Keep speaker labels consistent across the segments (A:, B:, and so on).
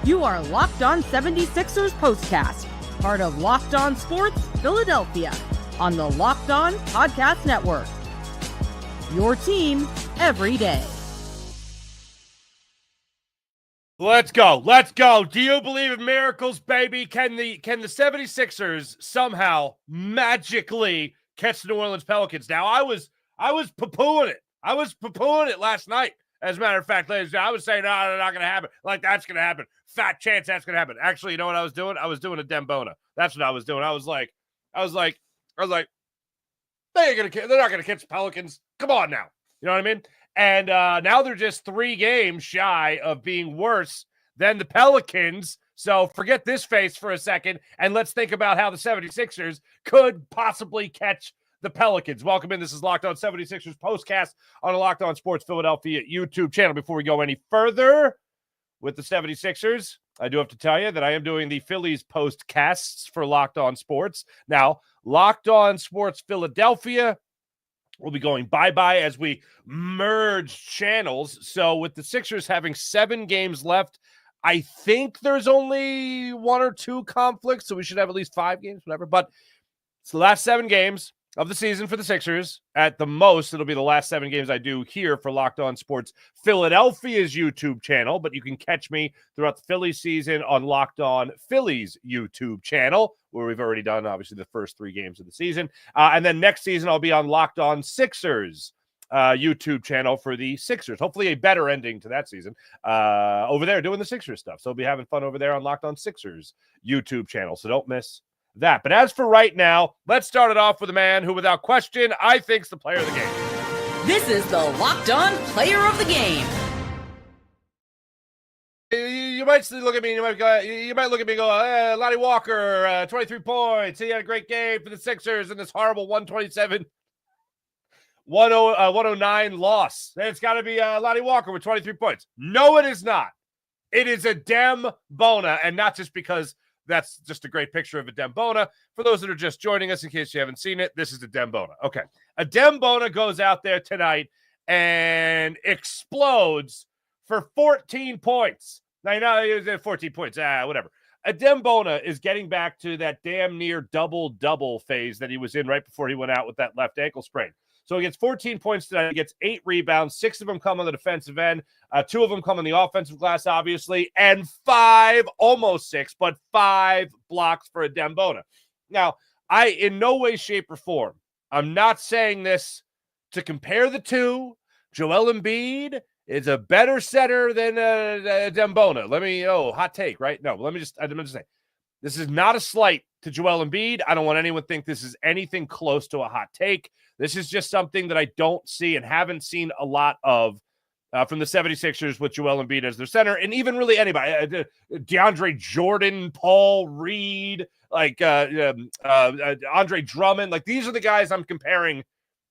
A: You are Locked On 76ers Postcast, part of Locked On Sports Philadelphia, on the Locked On Podcast Network. Your team every day.
B: Let's go. Let's go. Do you believe in miracles, baby? Can the 76ers somehow magically catch the New Orleans Pelicans? Now, I was poo-pooing it. I was poo-pooing it last night. As a matter of fact, ladies and gentlemen, I was saying, no, it's not going to happen. Like, that's going to happen. Fat chance that's going to happen. Actually, you know what I was doing? I was doing a Adem Bona. That's what I was doing. I was like, they're not going to catch the Pelicans. Come on now. You know what I mean? And now they're just 3 games shy of being worse than the Pelicans. So forget this face for a second, and let's think about how the 76ers could possibly catch the Pelicans. Welcome in. This is Locked On 76ers Postcast on the Locked On Sports Philadelphia YouTube channel. Before we go any further with the 76ers, I do have to tell you that I am doing the Phillies postcasts for Locked On Sports. Now, Locked On Sports Philadelphia will be going bye-bye as we merge channels. So with the Sixers having 7 games left, I think there's only 1 or 2 conflicts, so we should have at least 5 games, whatever. But it's the last 7 games of the season for the Sixers. At the most, it'll be the last 7 games I do here for Locked On Sports Philadelphia's YouTube channel, but you can catch me throughout the Phillies season on Locked On Phillies YouTube channel, where we've already done, obviously, the first 3 games of the season. And then next season, I'll be on Locked On Sixers YouTube channel for the Sixers. Hopefully a better ending to that season over there doing the Sixers stuff. So I'll be having fun over there on Locked On Sixers YouTube channel. So don't miss that. But as for right now, let's start it off with a man who, without question, I think's the player of the game.
A: This is the Locked On Player of the Game.
B: You might look at me and you might look at me and go, Lonnie Walker, 23 points. He had a great game for the Sixers in this horrible 109 loss. It's got to be Lonnie Walker with 23 points. No, it is not. It is Adem Bona, and not just because that's just a great picture of Adem Bona. For those that are just joining us, in case you haven't seen it, this is Adem Bona. Okay. Adem Bona goes out there tonight and explodes for 14 points. Now, you know, he was at 14 points. Whatever. Adem Bona is getting back to that damn near double-double phase that he was in right before he went out with that left ankle sprain. So he gets 14 points tonight. He gets 8 rebounds. 6 of them come on the defensive end. 2 of them come on the offensive glass, obviously. And 5, almost 6, but 5 blocks for Adem Bona. Now, I, in no way, shape, or form, I'm not saying this to compare the two. Joel Embiid is a better setter than Adem Bona. Hot take, right? No, I'm just say, this is not a slight to Joel Embiid. I don't want anyone to think this is anything close to a hot take. This is just something that I don't see and haven't seen a lot of from the 76ers with Joel Embiid as their center, and even really anybody. DeAndre Jordan, Paul Reed, Andre Drummond. Like, these are the guys I'm comparing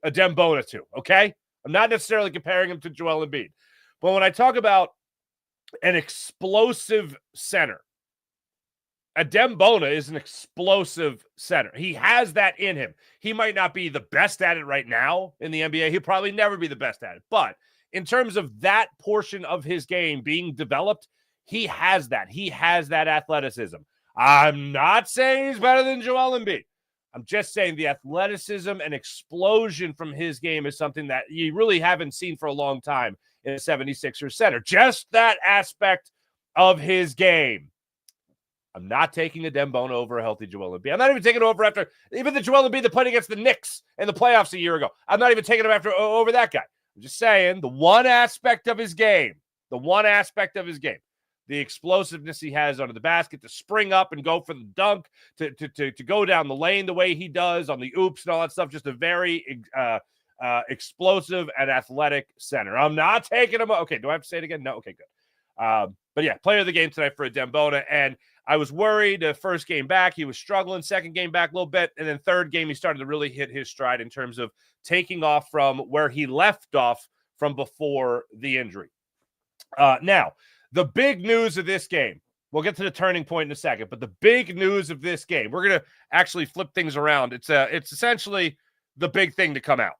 B: Adem Bona to, okay? I'm not necessarily comparing him to Joel Embiid. But when I talk about an explosive center, Adem Bona is an explosive center. He has that in him. He might not be the best at it right now in the NBA. He'll probably never be the best at it. But in terms of that portion of his game being developed, he has that. He has that athleticism. I'm not saying he's better than Joel Embiid. I'm just saying the athleticism and explosion from his game is something that you really haven't seen for a long time in a 76ers center. Just that aspect of his game. I'm not taking Adem Bona over a healthy Joel Embiid. I'm not even taking it over after even the Joel Embiid that played against the Knicks in the playoffs a year ago. I'm not even taking him over that guy. I'm just saying the one aspect of his game, the explosiveness he has under the basket, to spring up and go for the dunk, to go down the lane the way he does on the oops and all that stuff. Just a very explosive and athletic center. I'm not taking him. Okay, do I have to say it again? No. Okay, good. But yeah, player of the game tonight for Adem Bona. And I was worried the first game back, he was struggling. Second game back a little bit. And then third game, he started to really hit his stride in terms of taking off from where he left off from before the injury. Now, the big news of this game, we'll get to the turning point in a second, but the big news of this game, we're going to actually flip things around. It's essentially the big thing to come out.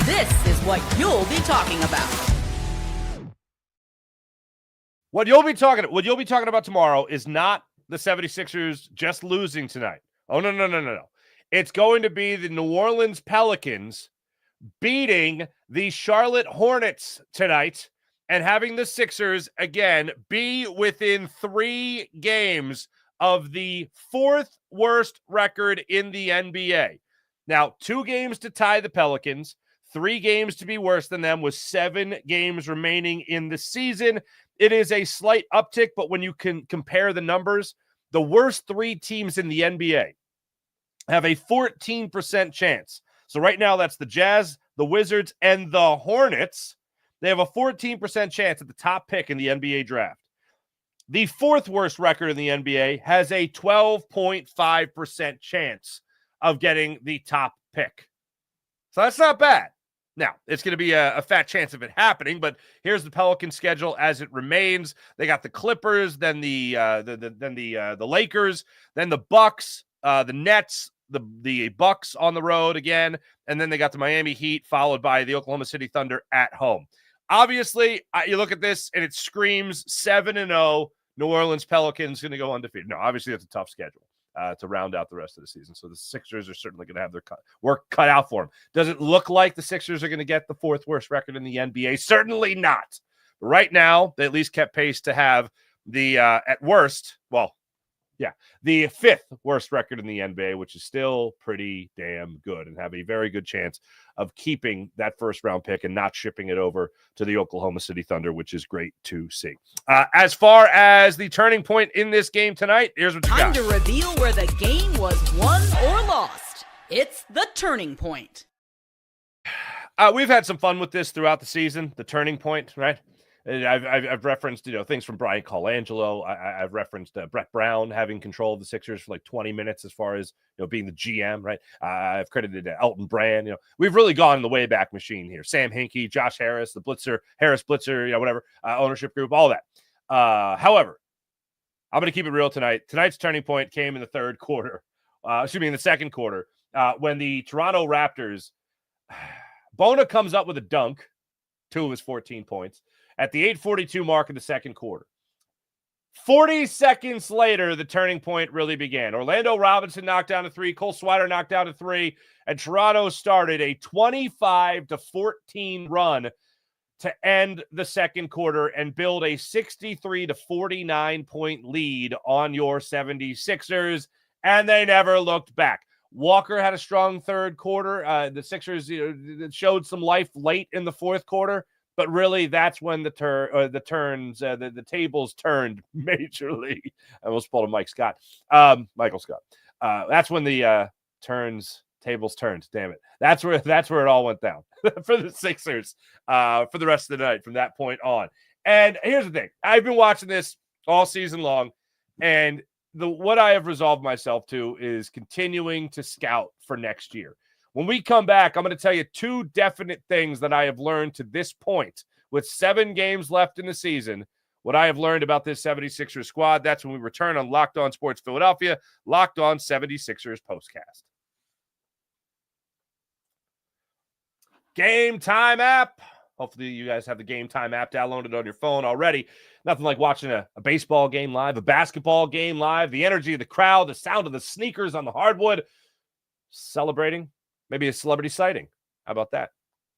A: This is what you'll be talking about.
B: What you'll be talking about tomorrow is not the 76ers just losing tonight. Oh, no. It's going to be the New Orleans Pelicans beating the Charlotte Hornets tonight and having the Sixers, again, be within 3 games of the 4th worst record in the NBA. Now, 2 games to tie the Pelicans, 3 games to be worse than them with 7 games remaining in the season. It is a slight uptick, but when you can compare the numbers, the worst 3 teams in the NBA have a 14% chance. So right now, that's the Jazz, the Wizards, and the Hornets. They have a 14% chance at the top pick in the NBA draft. The 4th worst record in the NBA has a 12.5% chance of getting the top pick. So that's not bad. Now, it's going to be a fat chance of it happening, but here's the Pelicans schedule as it remains. They got the Clippers, then the Lakers, then the Bucks, the Nets, the Bucks on the road again, and then they got the Miami Heat, followed by the Oklahoma City Thunder at home. Obviously, you look at this, and it screams 7-0, New Orleans Pelicans going to go undefeated. No, obviously, that's a tough schedule to round out the rest of the season. So the Sixers are certainly going to have their work cut out for them. Does it look like the Sixers are going to get the 4th worst record in the NBA? Certainly not. But right now, they at least kept pace to have the, at worst, the 5th worst record in the NBA, which is still pretty damn good, and have a very good chance of keeping that first-round pick and not shipping it over to the Oklahoma City Thunder, which is great to see. As far as the turning point in this game tonight, here's what you got.
A: Time to reveal where the game was won or lost. It's the turning point.
B: We've had some fun with this throughout the season, the turning point, right? I've referenced, things from Brian Colangelo. I've referenced Brett Brown having control of the Sixers for like 20 minutes as far as, being the GM, right? I've credited Elton Brand. We've really gone in the Wayback Machine here. Sam Hinkie, Josh Harris, the Blitzer, Harris Blitzer, whatever, ownership group, all that. However, I'm going to keep it real tonight. Tonight's turning point came in the in the second quarter, when the Toronto Raptors, Bona comes up with a dunk, 2 of his 14 points, at the 8:42 mark of the second quarter. 40 seconds later, the turning point really began. Orlando Robinson knocked down a 3, Cole Swider knocked down a 3, and Toronto started a 25-14 run to end the second quarter and build a 63-49 point lead on your 76ers, and they never looked back. Walker had a strong third quarter. The Sixers showed some life late in the fourth quarter, but really that's when the tables turned majorly. I almost pulled a Michael Scott. That's when the tables turned. Damn it. That's where it all went down for the Sixers for the rest of the night from that point on. And here's the thing. I've been watching this all season long, and what I have resolved myself to is continuing to scout for next year. When we come back, I'm going to tell you 2 definite things that I have learned to this point with 7 games left in the season, what I have learned about this 76ers squad. That's when we return on Locked On Sports Philadelphia, Locked On 76ers Postcast. Game Time app. Hopefully you guys have the Game Time app downloaded on your phone already. Nothing like watching a baseball game live, a basketball game live, the energy of the crowd, the sound of the sneakers on the hardwood, celebrating maybe a celebrity sighting. How about that?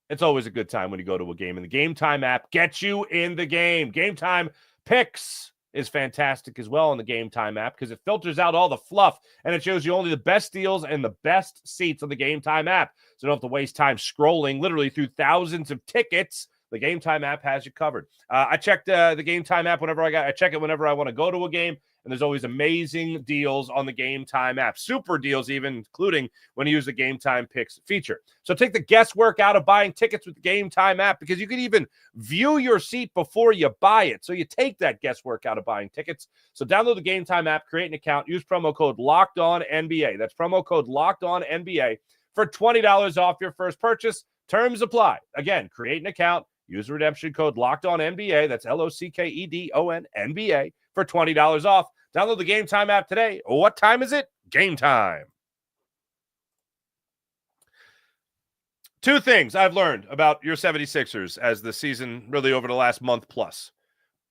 B: It's always a good time when you go to a game, and the Game Time app gets you in the game. Game Time Picks is fantastic as well on the Game Time app because it filters out all the fluff and it shows you only the best deals and the best seats on the Game Time app. So you don't have to waste time scrolling literally through thousands of tickets. The Game Time app has you covered. I checked the Game Time app I check it whenever I want to go to a game, and there's always amazing deals on the Game Time app. Super deals even, including when you use the Game Time Picks feature. So take the guesswork out of buying tickets with the Game Time app because you can even view your seat before you buy it. So you take that guesswork out of buying tickets. So download the Game Time app, create an account, use promo code LOCKEDONNBA. That's promo code LOCKEDONNBA for $20 off your first purchase. Terms apply. Again, create an account. Use the redemption code LOCKEDONNBA. That's LOCKEDONNBA for $20 off. Download the Game Time app today. What time is it? Game time. 2 things I've learned about your 76ers as the season really over the last month plus.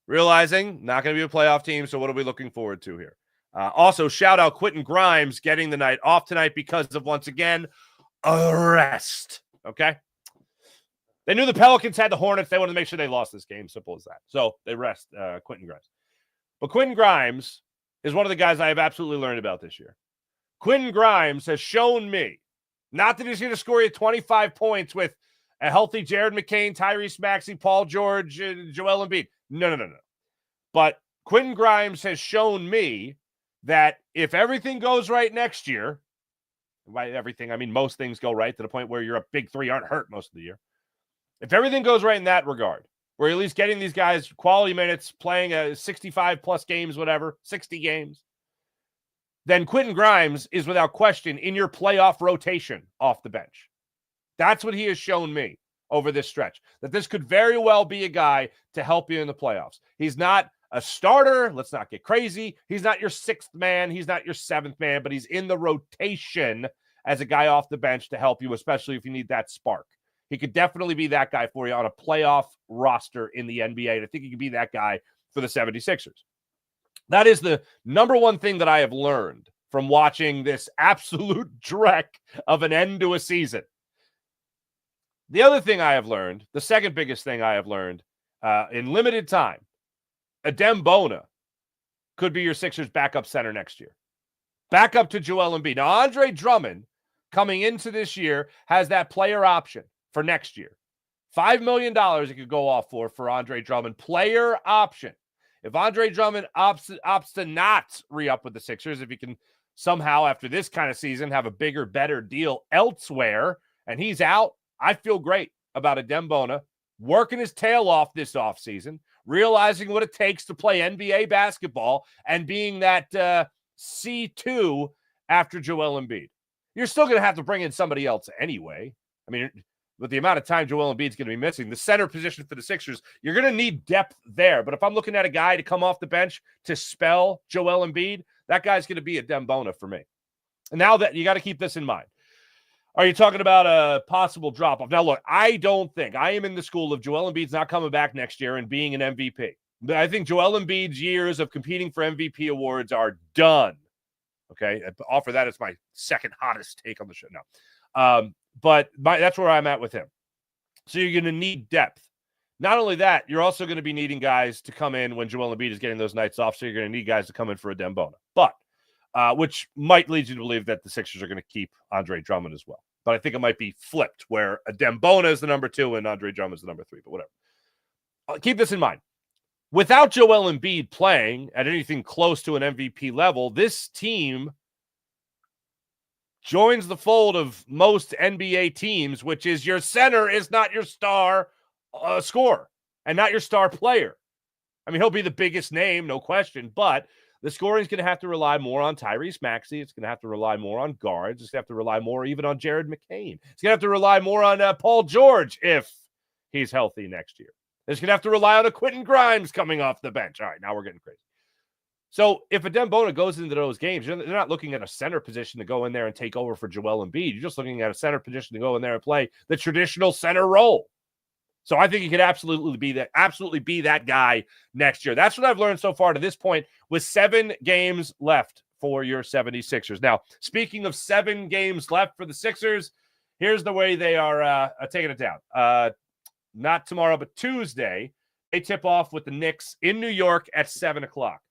B: realizing not going to be a playoff team, so what are we looking forward to here? Also, shout out Quentin Grimes getting the night off tonight because of, once again, a rest. Okay? They knew the Pelicans had the Hornets. They wanted to make sure they lost this game. Simple as that. So they rest Quentin Grimes. But Quentin Grimes is one of the guys I have absolutely learned about this year. Quentin Grimes has shown me, not that he's going to score you 25 points with a healthy Jared McCain, Tyrese Maxey, Paul George, and Joel Embiid. No. But Quentin Grimes has shown me that if everything goes right next year, by everything, I mean most things go right to the point where your big three aren't hurt most of the year. If everything goes right in that regard, we're at least getting these guys quality minutes, playing 65-plus games, whatever, 60 games, then Quentin Grimes is without question in your playoff rotation off the bench. That's what he has shown me over this stretch, that this could very well be a guy to help you in the playoffs. He's not a starter. Let's not get crazy. He's not your sixth man. He's not your seventh man, but he's in the rotation as a guy off the bench to help you, especially if you need that spark. He could definitely be that guy for you on a playoff roster in the NBA. And I think he could be that guy for the 76ers. That is the number one thing that I have learned from watching this absolute dreck of an end to a season. The other thing I have learned, the second biggest thing I have learned in limited time, Adem Bona could be your Sixers backup center next year. Backup to Joel Embiid. Now, Andre Drummond coming into this year has that player option for next year. $5 million it could go off for Andre Drummond. Player option. If Andre Drummond opts to not re-up with the Sixers, if he can somehow, after this kind of season, have a bigger, better deal elsewhere, and he's out, I feel great about Adem Bona working his tail off this offseason, realizing what it takes to play NBA basketball, and being that C2 after Joel Embiid. You're still going to have to bring in somebody else anyway. I mean, with the amount of time Joel Embiid's going to be missing, the center position for the Sixers, you're going to need depth there. But if I'm looking at a guy to come off the bench to spell Joel Embiid, that guy's going to be Adem Bona for me. And now that you got to keep this in mind. Are you talking about a possible drop-off? Now, look, I don't think I am in the school of Joel Embiid's not coming back next year and being an MVP. But I think Joel Embiid's years of competing for MVP awards are done. Okay, I offer that as my second hottest take on the show now. But that's where I'm at with him. So you're going to need depth. Not only that, you're also going to be needing guys to come in when Joel Embiid is getting those nights off. So you're going to need guys to come in for Adem Bona. But which might lead you to believe that the Sixers are going to keep Andre Drummond as well. But I think it might be flipped where Adem Bona is the number 2 and Andre Drummond is the number 3. But whatever. Keep this in mind. Without Joel Embiid playing at anything close to an MVP level, this team joins the fold of most NBA teams, which is your center is not your star scorer and not your star player. I mean, he'll be the biggest name, no question, but the scoring is going to have to rely more on Tyrese Maxey. It's going to have to rely more on guards. It's going to have to rely more even on Jared McCain. It's going to have to rely more on Paul George if he's healthy next year. It's going to have to rely on a Quentin Grimes coming off the bench. All right, now we're getting crazy. So if Adem Bona goes into those games, you're not looking at a center position to go in there and take over for Joel Embiid. You're just looking at a center position to go in there and play the traditional center role. So I think he could absolutely be that guy next year. That's what I've learned so far to this point with 7 games left for your 76ers. Now, speaking of 7 games left for the Sixers, here's the way they are taking it down. Not tomorrow, but Tuesday, they tip off with the Knicks in New York at 7 o'clock.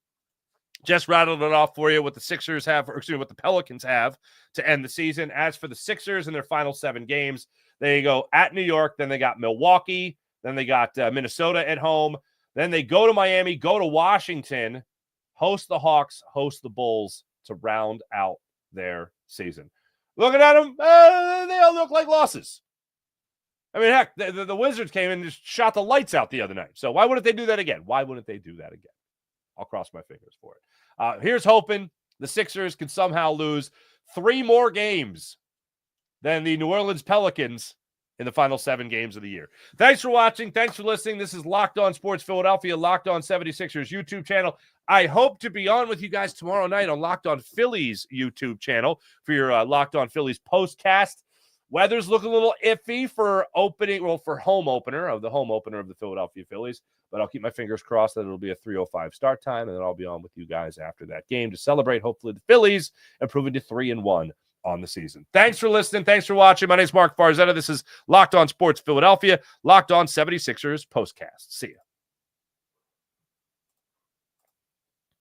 B: Just rattled it off for you what the Sixers have, or excuse me, what the Pelicans have to end the season. As for the Sixers in their final 7 games, they go at New York, then they got Milwaukee, then they got Minnesota at home, then they go to Miami, go to Washington, host the Hawks, host the Bulls to round out their season. Looking at them, they all look like losses. I mean, heck, the Wizards came in and just shot the lights out the other night. So why wouldn't they do that again? I'll cross my fingers for it. Here's hoping the Sixers can somehow lose 3 more games than the New Orleans Pelicans in the final 7 games of the year. Thanks for watching. Thanks for listening. This is Locked On Sports Philadelphia, Locked On 76ers YouTube channel. I hope to be on with you guys tomorrow night on Locked On Phillies YouTube channel for your Locked On Phillies postcast. Weather's looking a little iffy for home opener of the Philadelphia Phillies. But I'll keep my fingers crossed that it'll be a 3:05 start time, and then I'll be on with you guys after that game to celebrate, hopefully, the Phillies improving to 3-1 on the season. Thanks for listening. Thanks for watching. My name is Mark Farzetta. This is Locked On Sports Philadelphia, Locked On 76ers Postcast. See ya.